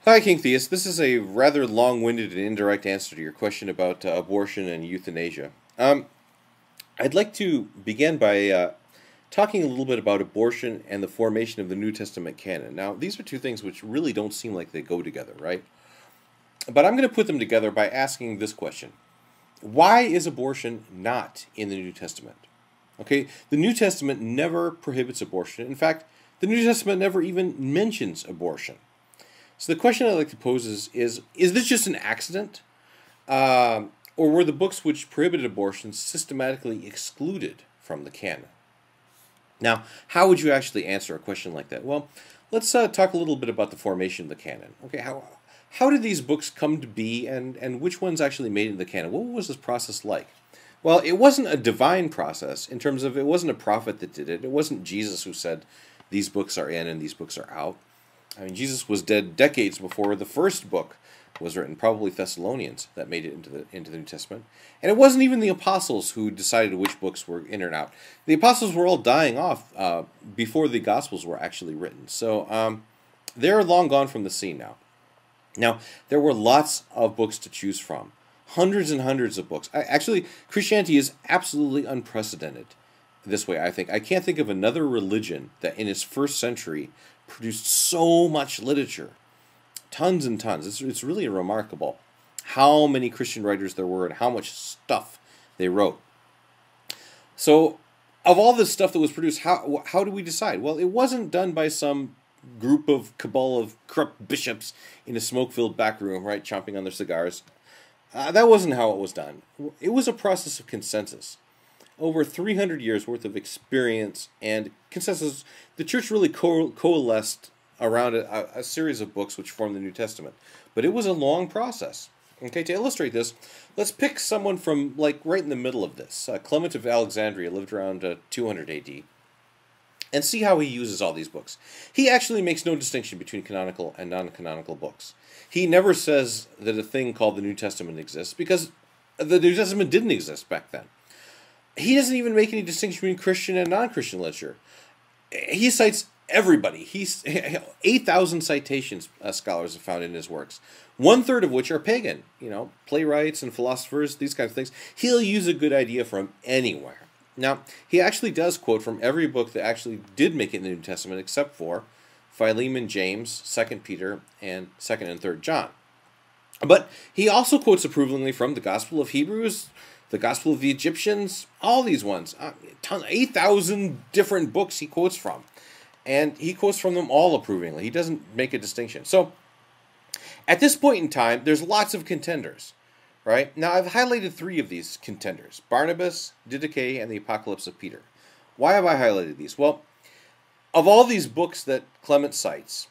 Hi, King Theus. This is a rather long-winded and indirect answer to your question about abortion and euthanasia. I'd like to begin by talking a little bit about abortion and the formation of the New Testament canon. Now, these are two things which really don't seem like they go together, right? But I'm going to put them together by asking this question. Why is abortion not in the New Testament? Okay, the New Testament never prohibits abortion. In fact, the New Testament never even mentions abortion. So the question I'd like to pose is this just an accident? Or were the books which prohibited abortion systematically excluded from the canon? Now, how would you actually answer a question like that? Well, let's talk a little bit about the formation of the canon. Okay, how did these books come to be, and which ones actually made it into the canon? What was this process like? Well, it wasn't a divine process in terms of it wasn't a prophet that did it. It wasn't Jesus who said these books are in and these books are out. I mean, Jesus was dead decades before the first book was written, probably Thessalonians, that made it into the New Testament. And it wasn't even the apostles who decided which books were in or out. The apostles were all dying off before the Gospels were actually written. So they're long gone from the scene now. Now, there were lots of books to choose from. Hundreds and hundreds of books. Actually, Christianity is absolutely unprecedented this way, I think. I can't think of another religion that in its first century produced so much literature. Tons and tons. It's really remarkable how many Christian writers there were and how much stuff they wrote. So, of all this stuff that was produced, how do we decide? Well, it wasn't done by some group of cabal of corrupt bishops in a smoke-filled back room, right, chomping on their cigars. That wasn't how it was done. It was a process of consensus. Over 300 years worth of experience and consensus, the church really coalesced around a series of books which form the New Testament. But it was a long process. Okay, to illustrate this, let's pick someone from, like, right in the middle of this. Clement of Alexandria lived around 200 AD. And see how he uses all these books. He actually makes no distinction between canonical and non-canonical books. He never says that a thing called the New Testament exists, because the New Testament didn't exist back then. He doesn't even make any distinction between Christian and non-Christian literature. He cites everybody. He's 8,000 citations scholars have found in his works, 1/3 of which are pagan. You know, playwrights and philosophers, these kinds of things. He'll use a good idea from anywhere. Now, he actually does quote from every book that actually did make it in the New Testament, except for Philemon, James, 2 Peter, and 2nd and 3rd John. But he also quotes approvingly from the Gospel of Hebrews, the Gospel of the Egyptians, all these ones. 8,000 different books he quotes from. And he quotes from them all approvingly. He doesn't make a distinction. So, at this point in time, there's lots of contenders. Right? Now, I've highlighted 3 of these contenders. Barnabas, Didache, and the Apocalypse of Peter. Why have I highlighted these? Well, of all these books that Clement cites,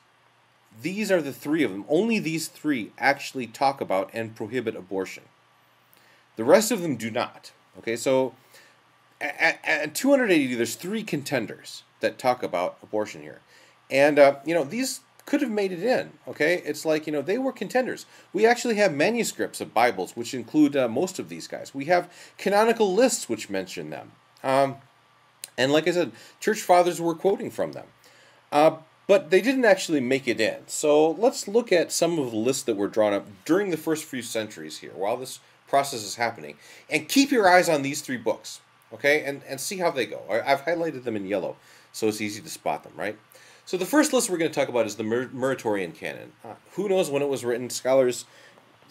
these are the 3 of them. Only these 3 actually talk about and prohibit abortion. The rest of them do not. Okay, so at 280, there's 3 contenders that talk about abortion here. And, these could have made it in, okay? It's like, they were contenders. We actually have manuscripts of Bibles which include most of these guys. We have canonical lists which mention them. And like I said, church fathers were quoting from them. But they didn't actually make it in. So let's look at some of the lists that were drawn up during the first few centuries here, while this process is happening. And keep your eyes on these 3 books, okay? And see how they go. I've highlighted them in yellow, so it's easy to spot them, right? So the first list we're going to talk about is the Muratorian Canon. Who knows when it was written? Scholars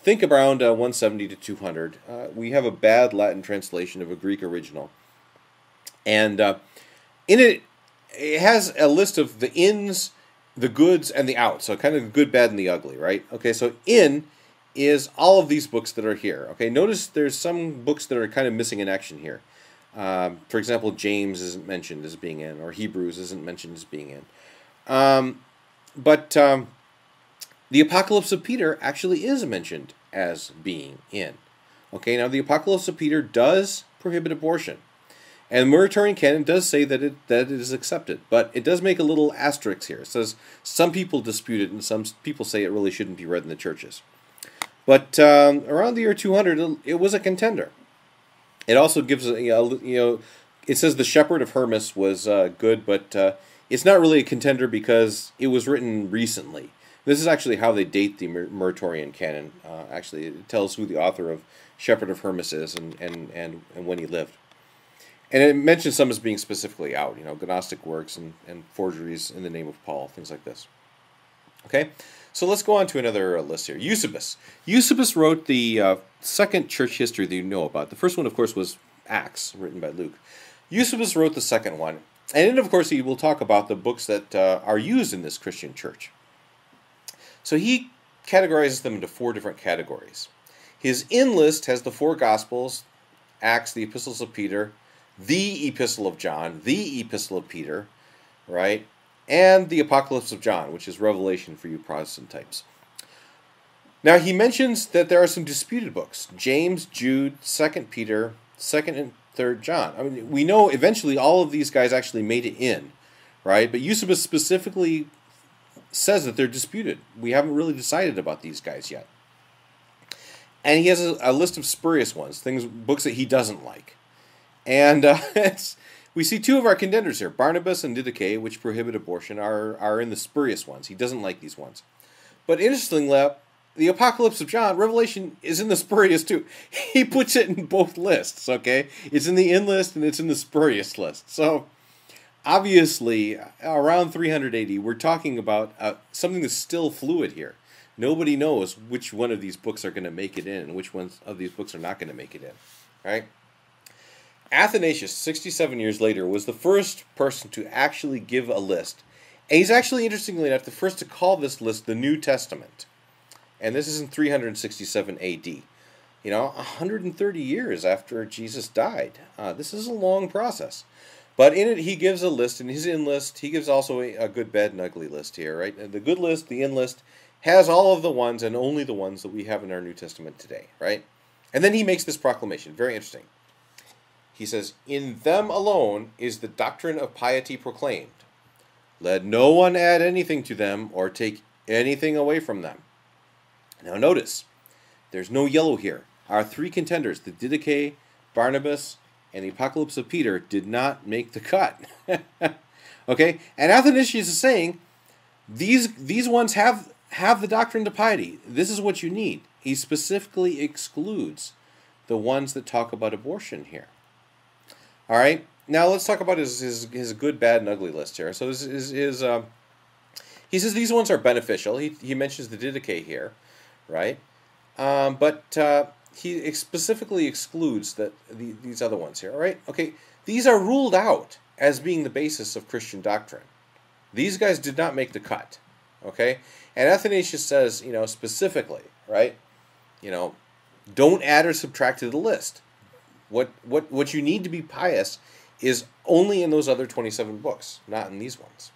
think around 170 to 200. We have a bad Latin translation of a Greek original. And in it, it has a list of the ins, the goods, and the outs. So kind of the good, bad, and the ugly, right? Okay, so in is all of these books that are here. Okay, notice there's some books that are kind of missing in action here. For example, James isn't mentioned as being in, or Hebrews isn't mentioned as being in. But the Apocalypse of Peter actually is mentioned as being in. Okay, now the Apocalypse of Peter does prohibit abortion. And the Muratorian Canon does say that it is accepted. But it does make a little asterisk here. It says some people dispute it and some people say it really shouldn't be read in the churches. But around the year 200, it was a contender. It also gives, it says the Shepherd of Hermas was good, but it's not really a contender because it was written recently. This is actually how they date the Muratorian canon. Actually, it tells who the author of Shepherd of Hermas is and when he lived. And it mentions some as being specifically out, Gnostic works and forgeries in the name of Paul, things like this. Okay, so let's go on to another list here. Eusebus. Eusebus wrote the second church history that you know about. The first one, of course, was Acts, written by Luke. Eusebius wrote the second one. And then, of course, he will talk about the books that are used in this Christian church. So he categorizes them into 4 different categories. His in-list has the 4 Gospels, Acts, the Epistles of Peter, the Epistle of John, the Epistle of Peter, right? And the Apocalypse of John, which is Revelation for you Protestant types. Now, he mentions that there are some disputed books. James, Jude, 2 Peter, 2nd and 3rd John. I mean, we know eventually all of these guys actually made it in, right? But Eusebus specifically says that they're disputed. We haven't really decided about these guys yet. And he has a list of spurious ones, books that he doesn't like. And we see 2 of our contenders here, Barnabas and Didache, which prohibit abortion, are in the spurious ones. He doesn't like these ones. But interestingly, the Apocalypse of John, Revelation, is in the spurious too. He puts it in both lists, okay? It's in the in list and it's in the spurious list. So, obviously, around 300 AD, we're talking about something that's still fluid here. Nobody knows which one of these books are going to make it in and which ones of these books are not going to make it in, right? Athanasius, 67 years later, was the first person to actually give a list. And he's actually, interestingly enough, the first to call this list the New Testament. And this is in 367 AD. 130 years after Jesus died. This is a long process. But in it, he gives a list, and his in-list, he gives also a good, bad, and ugly list here, right? And the good list, the in-list, has all of the ones and only the ones that we have in our New Testament today, right? And then he makes this proclamation, very interesting. He says, "In them alone is the doctrine of piety proclaimed. Let no one add anything to them or take anything away from them." Now notice, there's no yellow here. Our 3 contenders, the Didache, Barnabas, and the Apocalypse of Peter, did not make the cut. Okay? And Athanasius is saying, these ones have the doctrine of piety. This is what you need. He specifically excludes the ones that talk about abortion here. All right? Now let's talk about his good, bad, and ugly list here. So he says these ones are beneficial. He mentions the Didache here, right? But he specifically excludes these other ones here, all right? Okay, these are ruled out as being the basis of Christian doctrine. These guys did not make the cut, okay? And Athanasius says, specifically, right? Don't add or subtract to the list. What you need to be pious is only in those other 27 books, not in these ones.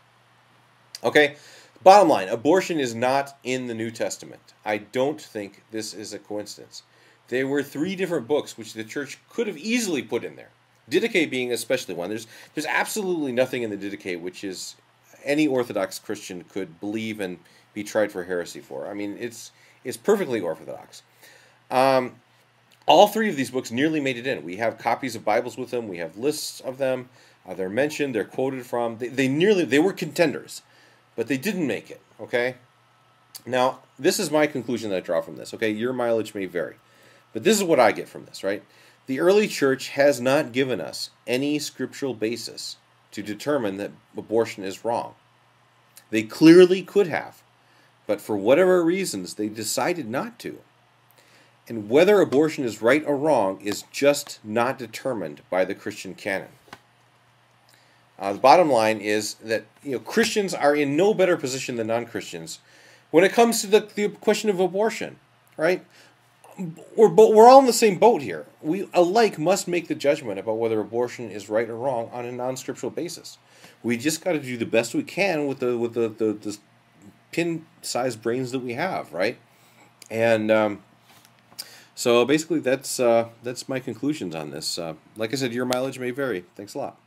Okay? Bottom line, abortion is not in the New Testament. I don't think this is a coincidence. There were 3 different books which the church could have easily put in there. Didache being especially one. There's absolutely nothing in the Didache which is any Orthodox Christian could believe and be tried for heresy for. I mean, it's perfectly orthodox. All 3 of these books nearly made it in. We have copies of Bibles with them. We have lists of them. They're mentioned. They're quoted from. They were contenders, but they didn't make it. Okay. Now, this is my conclusion that I draw from this. Okay, your mileage may vary, but this is what I get from this. Right. The early church has not given us any scriptural basis to determine that abortion is wrong. They clearly could have, but for whatever reasons, they decided not to. And whether abortion is right or wrong is just not determined by the Christian canon. The bottom line is that Christians are in no better position than non-Christians when it comes to the question of abortion, right? We're all in the same boat here. We alike must make the judgment about whether abortion is right or wrong on a non-scriptural basis. We just got to do the best we can with the pin-sized brains that we have, right? And so basically, that's my conclusions on this. Like I said, your mileage may vary. Thanks a lot.